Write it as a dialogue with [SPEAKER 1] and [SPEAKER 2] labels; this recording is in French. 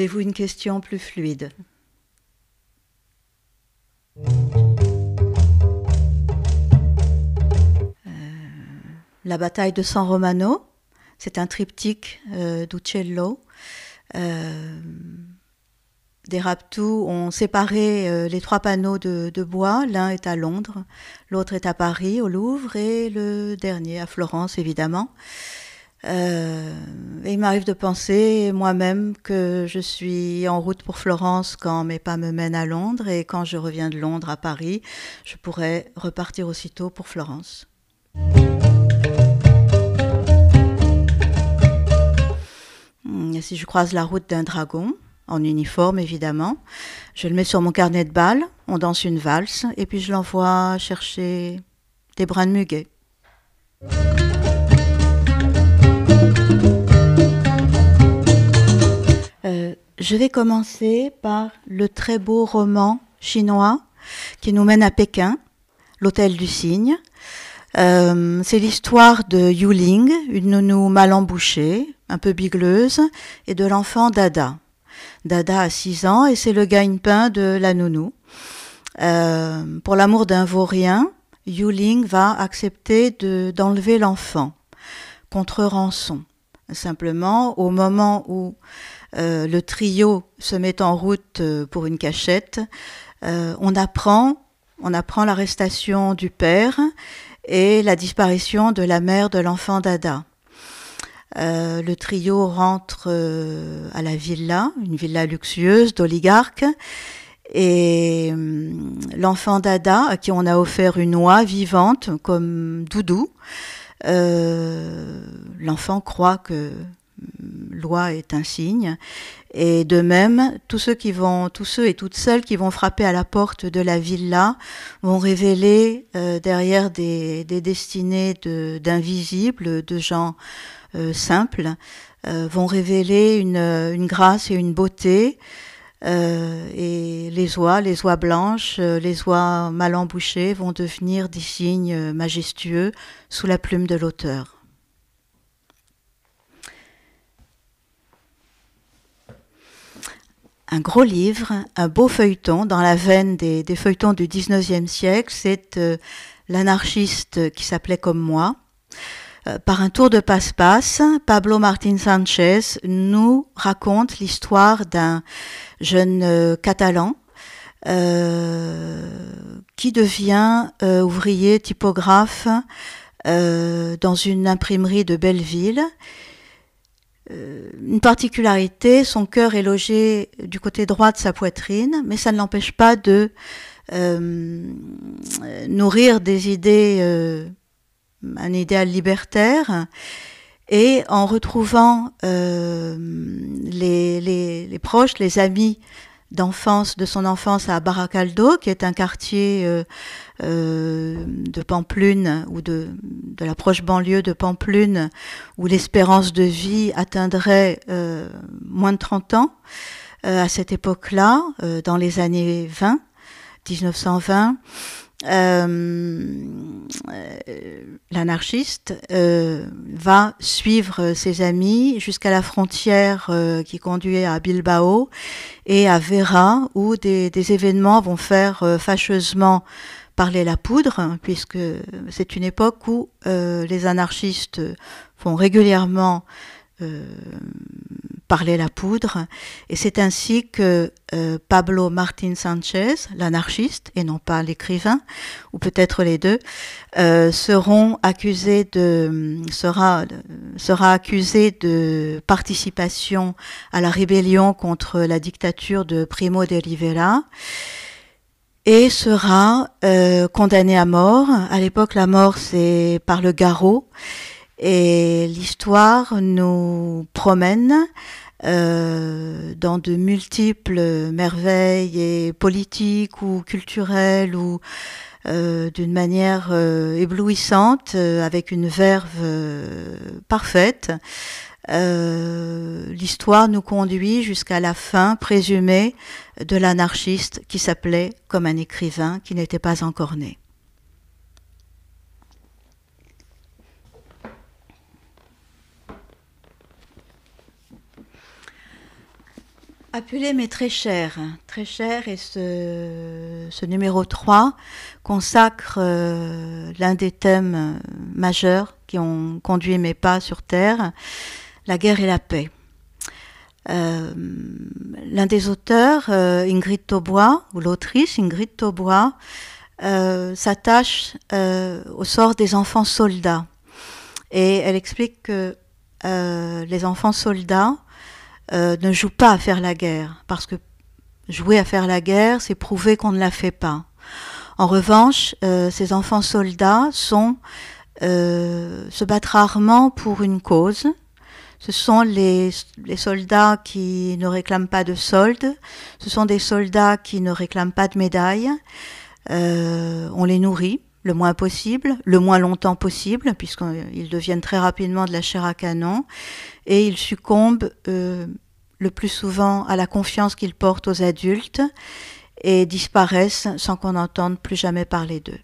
[SPEAKER 1] Avez-vous une question plus fluide? La bataille de San Romano, c'est un triptyque d'Uccello. Des Raptus ont séparé les trois panneaux de bois. L'un est à Londres, l'autre est à Paris, au Louvre, et le dernier à Florence, évidemment. Et il m'arrive de penser moi-même que je suis en route pour Florence quand mes pas me mènent à Londres, et quand je reviens de Londres à Paris, je pourrais repartir aussitôt pour Florence. Et si je croise la route d'un dragon, en uniforme évidemment, je le mets sur mon carnet de balles, on danse une valse, et puis je l'envoie chercher des brins de muguet. Je vais commencer par le très beau roman chinois qui nous mène à Pékin, l'Hôtel du Cygne. C'est l'histoire de Yuling, une nounou mal embouchée, un peu bigleuse, et de l'enfant Dada. Dada a 6 ans et c'est le gagne-pain de la nounou. Pour l'amour d'un vaurien, Yuling va accepter d'enlever l'enfant contre rançon. Simplement, au moment où le trio se met en route pour une cachette, on apprend l'arrestation du père et la disparition de la mère de l'enfant Dada. Le trio rentre à la villa, une villa luxueuse d'oligarques, et l'enfant Dada, à qui on a offert une oie vivante comme doudou, l'enfant croit que l'oie est un signe, et de même, tous ceux et toutes celles qui vont frapper à la porte de la villa vont révéler derrière des destinées d'invisibles, de gens simples, vont révéler une grâce et une beauté, et les oies blanches, les oies mal embouchées vont devenir des signes majestueux sous la plume de l'auteur. Un gros livre, un beau feuilleton dans la veine des feuilletons du 19e siècle, c'est l'anarchiste qui s'appelait comme moi. Par un tour de passe-passe, Pablo Martín Sánchez nous raconte l'histoire d'un jeune Catalan qui devient ouvrier typographe dans une imprimerie de Belleville. Une particularité, son cœur est logé du côté droit de sa poitrine, mais ça ne l'empêche pas de nourrir des idées, un idéal libertaire, et en retrouvant les proches, les amis d'enfance, de son enfance à Baracaldo, qui est un quartier de Pampelune, ou de la proche banlieue de Pampelune, où l'espérance de vie atteindrait moins de 30 ans, à cette époque-là, dans les années 1920, l'anarchiste va suivre ses amis jusqu'à la frontière qui conduit à Bilbao et à Vera, où des événements vont faire fâcheusement parler la poudre, puisque c'est une époque où les anarchistes font régulièrement parler la poudre, et c'est ainsi que Pablo Martín Sánchez, l'anarchiste, et non pas l'écrivain, ou peut-être les deux, sera accusé de participation à la rébellion contre la dictature de Primo de Rivera, et sera condamné à mort. À l'époque, la mort, c'est par le garrot. Et l'histoire nous promène dans de multiples merveilles et politiques ou culturelles, ou d'une manière éblouissante, avec une verve parfaite. L'histoire nous conduit jusqu'à la fin présumée de l'anarchiste qui s'appelait comme un écrivain qui n'était pas encore né. Appelé mais très cher, et ce numéro 3 consacre l'un des thèmes majeurs qui ont conduit mes pas sur Terre, la guerre et la paix. L'un des auteurs, Ingrid Taubois, ou l'autrice Ingrid Taubois, s'attache au sort des enfants soldats. Et elle explique que les enfants soldats ne jouent pas à faire la guerre, parce que jouer à faire la guerre, c'est prouver qu'on ne la fait pas. En revanche, ces enfants soldats se battent rarement pour une cause. Ce sont les soldats qui ne réclament pas de solde, ce sont des soldats qui ne réclament pas de médaille. On les nourrit le moins possible, le moins longtemps possible, puisqu'ils deviennent très rapidement de la chair à canon, et ils succombent le plus souvent à la confiance qu'ils portent aux adultes et disparaissent sans qu'on n'entende plus jamais parler d'eux.